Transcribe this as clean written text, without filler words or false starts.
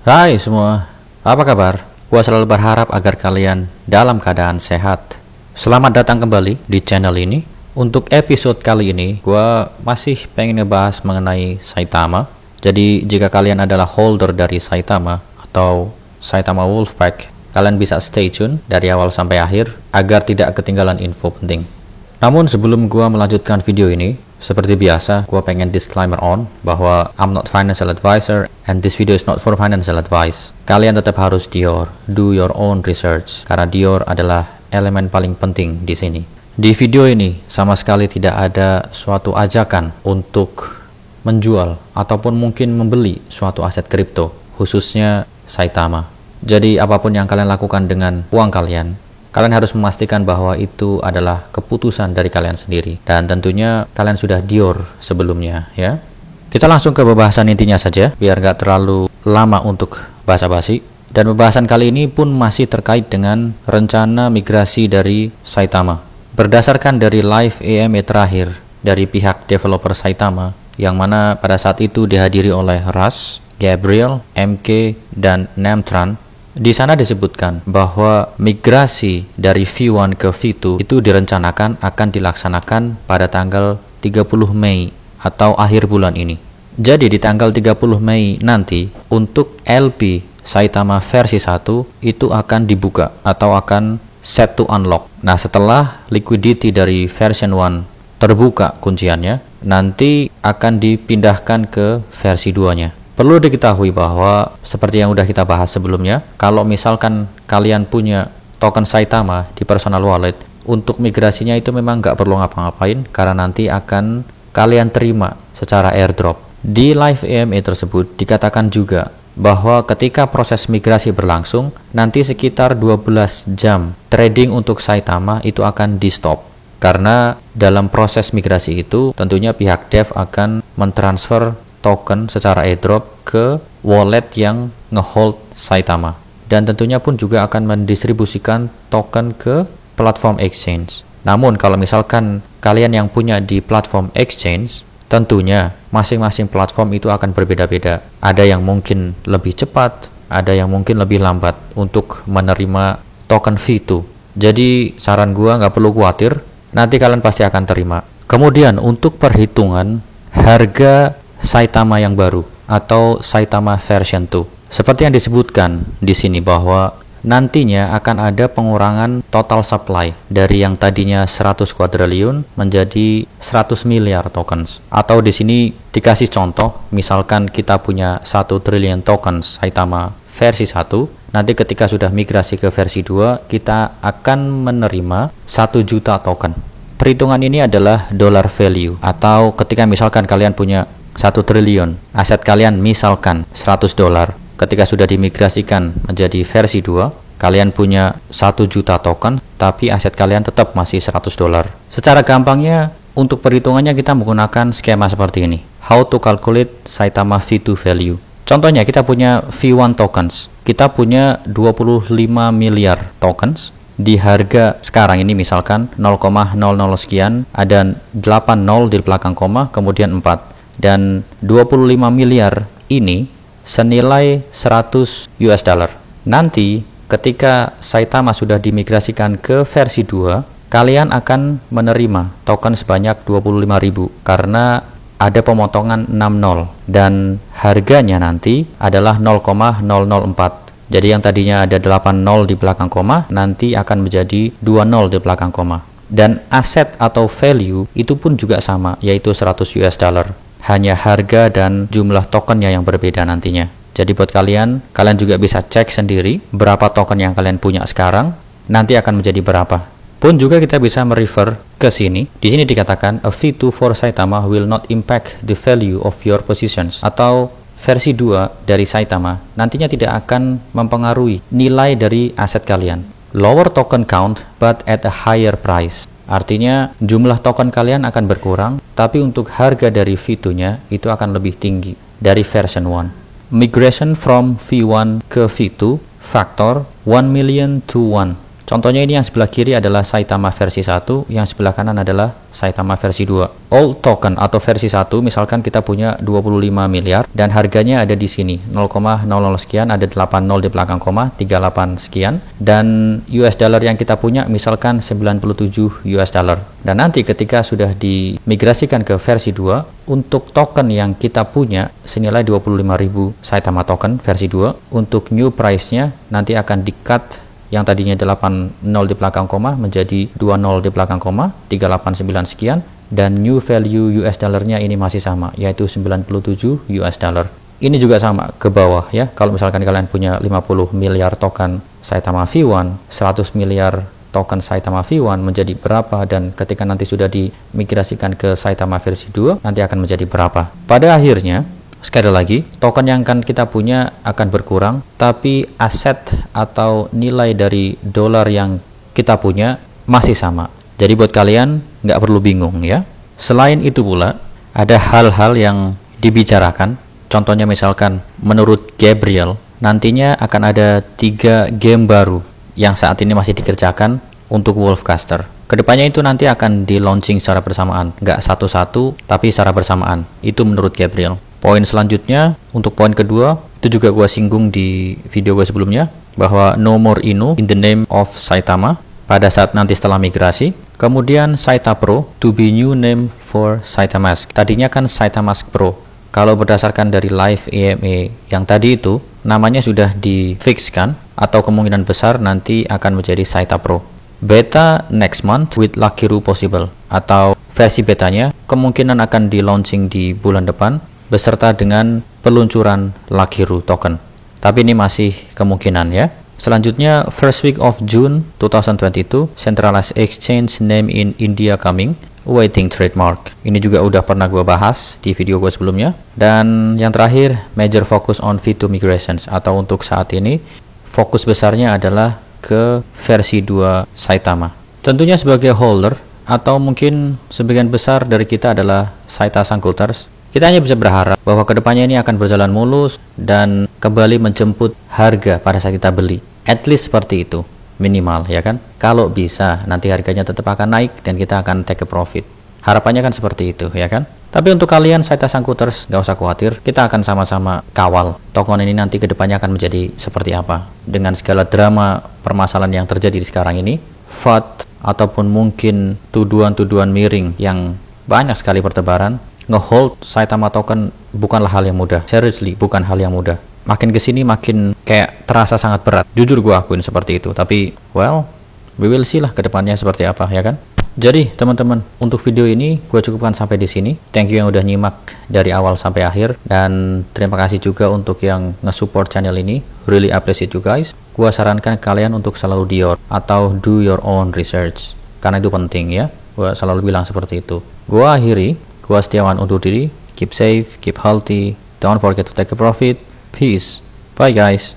Hai semua, apa kabar? Gua selalu berharap agar kalian dalam keadaan sehat. Selamat datang kembali di channel ini. Untuk episode kali ini, gua masih pengen ngebahas mengenai Saitama. Jadi jika kalian adalah holder dari Saitama atau Saitama Wolfpack, kalian bisa stay tune dari awal sampai akhir agar tidak ketinggalan info penting. Namun sebelum gua melanjutkan video ini, seperti biasa, gua pengen disclaimer on bahwa I'm not financial advisor and this video is not for financial advice. Kalian tetap harus do your own research karena Dior adalah elemen paling penting di sini. Di video ini sama sekali tidak ada suatu ajakan untuk menjual ataupun mungkin membeli suatu aset kripto, khususnya Saitama. Jadi apapun yang kalian lakukan dengan uang kalian harus memastikan bahwa itu adalah keputusan dari kalian sendiri. Dan tentunya kalian sudah Dior sebelumnya ya. Kita langsung ke pembahasan intinya saja, biar gak terlalu lama untuk basa-basi. Dan pembahasan kali ini pun masih terkait dengan rencana migrasi dari Saitama. Berdasarkan dari live EMA terakhir dari pihak developer Saitama, yang mana pada saat itu dihadiri oleh Russ, Gabriel, MK, dan Namtran. Di sana disebutkan bahwa migrasi dari V1 ke V2 itu direncanakan akan dilaksanakan pada tanggal 30 Mei atau akhir bulan ini. Jadi di tanggal 30 Mei nanti untuk LP Saitama versi 1 itu akan dibuka atau akan set to unlock. Nah, setelah liquidity dari version 1 terbuka kunciannya, nanti akan dipindahkan ke versi 2-nya. Perlu diketahui bahwa seperti yang udah kita bahas sebelumnya, kalau misalkan kalian punya token Saitama di personal wallet, untuk migrasinya itu memang nggak perlu ngapa-ngapain karena nanti akan kalian terima secara airdrop. Di live EMA tersebut dikatakan juga bahwa ketika proses migrasi berlangsung, nanti sekitar 12 jam trading untuk Saitama itu akan di stop. Karena dalam proses migrasi itu tentunya pihak dev akan mentransfer token secara airdrop ke wallet yang ngehold Saitama, dan tentunya pun juga akan mendistribusikan token ke platform exchange. Namun kalau misalkan kalian yang punya di platform exchange, tentunya masing-masing platform itu akan berbeda-beda. Ada yang mungkin lebih cepat, ada yang mungkin lebih lambat untuk menerima token V2. Jadi saran gua nggak perlu khawatir, nanti kalian pasti akan terima. Kemudian untuk perhitungan harga Saitama yang baru atau Saitama version 2. Seperti yang disebutkan di sini bahwa nantinya akan ada pengurangan total supply dari yang tadinya 100 kuadriliun menjadi 100 miliar tokens. Atau di sini dikasih contoh, misalkan kita punya 1 triliun tokens Saitama versi 1, nanti ketika sudah migrasi ke versi 2, kita akan menerima 1 juta token. Perhitungan ini adalah dollar value, atau ketika misalkan kalian punya 1 triliun, aset kalian misalkan 100 dolar, ketika sudah dimigrasikan menjadi versi 2, kalian punya 1 juta token, tapi aset kalian tetap masih 100 dolar. Secara gampangnya, untuk perhitungannya kita menggunakan skema seperti ini. How to calculate Saitama V2 value. Contohnya kita punya V1 tokens, kita punya 25 miliar tokens, di harga sekarang ini misalkan 0,00 sekian, ada 80 di belakang koma, kemudian 4. Dan 25 miliar ini senilai 100 US dollar. Nanti ketika Saitama sudah dimigrasikan ke versi 2, kalian akan menerima token sebanyak 25.000 karena ada pemotongan 60 dan harganya nanti adalah 0,004. Jadi yang tadinya ada 80 di belakang koma nanti akan menjadi 20 di belakang koma. Dan aset atau value itu pun juga sama, yaitu 100 US dollar. Hanya harga dan jumlah tokennya yang berbeda nantinya. Jadi buat kalian juga bisa cek sendiri berapa token yang kalian punya sekarang, nanti akan menjadi berapa. Pun juga kita bisa merefer ke sini. Di sini dikatakan a V2 for Saitama will not impact the value of your positions, atau versi 2 dari Saitama nantinya tidak akan mempengaruhi nilai dari aset kalian. Lower token count but at a higher price. Artinya jumlah token kalian akan berkurang, tapi untuk harga dari V2-nya itu akan lebih tinggi dari version 1. Migration from V1 ke V2 factor 1 million to 1. Contohnya ini yang sebelah kiri adalah Saitama versi 1, yang sebelah kanan adalah Saitama versi 2. Old token atau versi 1 misalkan kita punya 25 miliar dan harganya ada di sini 0,00 sekian, ada 80 di belakang koma, 38 sekian, dan US dollar yang kita punya misalkan 97 US dollar. Dan nanti ketika sudah dimigrasikan ke versi 2, untuk token yang kita punya senilai 25.000 Saitama token versi 2, untuk new price-nya nanti akan di-cut yang tadinya 80 di belakang koma menjadi 20 di belakang koma, 389 sekian, dan new value US dollar-nya ini masih sama, yaitu 97 US dollar. Ini juga sama ke bawah ya. Kalau misalkan kalian punya 50 miliar token Saitama V1, 100 miliar token Saitama V1 menjadi berapa, dan ketika nanti sudah dimigrasikan ke Saitama versi 2 nanti akan menjadi berapa. Pada akhirnya, sekali lagi, token yang akan kita punya akan berkurang, tapi aset atau nilai dari dolar yang kita punya masih sama. Jadi buat kalian nggak perlu bingung ya. Selain itu pula, ada hal-hal yang dibicarakan. Contohnya misalkan, menurut Gabriel, nantinya akan ada 3 game baru yang saat ini masih dikerjakan untuk Wolfcaster. Kedepannya itu nanti akan di launching secara bersamaan, nggak satu-satu, tapi secara bersamaan. Itu menurut Gabriel. Poin selanjutnya, untuk poin kedua, itu juga gue singgung di video gue sebelumnya, bahwa no more Inu in the name of Saitama pada saat nanti setelah migrasi. Kemudian Saita Pro to be new name for Saitamask. Tadinya kan Saitamask Pro. Kalau berdasarkan dari live EMA yang tadi itu, namanya sudah difixkan atau kemungkinan besar nanti akan menjadi Saita Pro. Beta next month with Lakiru possible, atau versi betanya kemungkinan akan di launching di bulan depan beserta dengan peluncuran Lakiru token. Tapi ini masih kemungkinan ya. Selanjutnya, first week of June 2022, centralized exchange name in India coming, waiting trademark. Ini juga udah pernah gue bahas di video gue sebelumnya. Dan yang terakhir, major focus on V2 migrations, atau untuk saat ini fokus besarnya adalah ke versi 2 Saitama. Tentunya sebagai holder, atau mungkin sebagian besar dari kita adalah Saita Sangkulters, kita hanya bisa berharap bahwa kedepannya ini akan berjalan mulus dan kembali menjemput harga pada saat kita beli. At least seperti itu, minimal ya kan. Kalau bisa nanti harganya tetap akan naik dan kita akan take a profit. Harapannya kan seperti itu ya kan. Tapi untuk kalian Saita Sangkulters, gak usah khawatir, kita akan sama-sama kawal token ini nanti kedepannya akan menjadi seperti apa. Dengan segala drama permasalahan yang terjadi di sekarang ini, FUD ataupun mungkin tuduhan-tuduhan miring yang banyak sekali bertebaran, ngehold Saitama token bukanlah hal yang mudah. Seriously, bukan hal yang mudah. Makin kesini makin kayak terasa sangat berat. Jujur gue akuin seperti itu. Tapi, well, we will see lah kedepannya seperti apa, ya kan? Jadi, teman-teman, untuk video ini gue cukupkan sampai di sini. Thank you yang udah nyimak dari awal sampai akhir. Dan terima kasih juga untuk yang nge-support channel ini. Really appreciate you guys. Gue sarankan kalian untuk selalu do your own research. Karena itu penting ya. Gue selalu bilang seperti itu. Gue akhiri. Gua Setiawan undur diri. Keep safe, keep healthy. Don't forget to take a profit. Peace. Bye guys.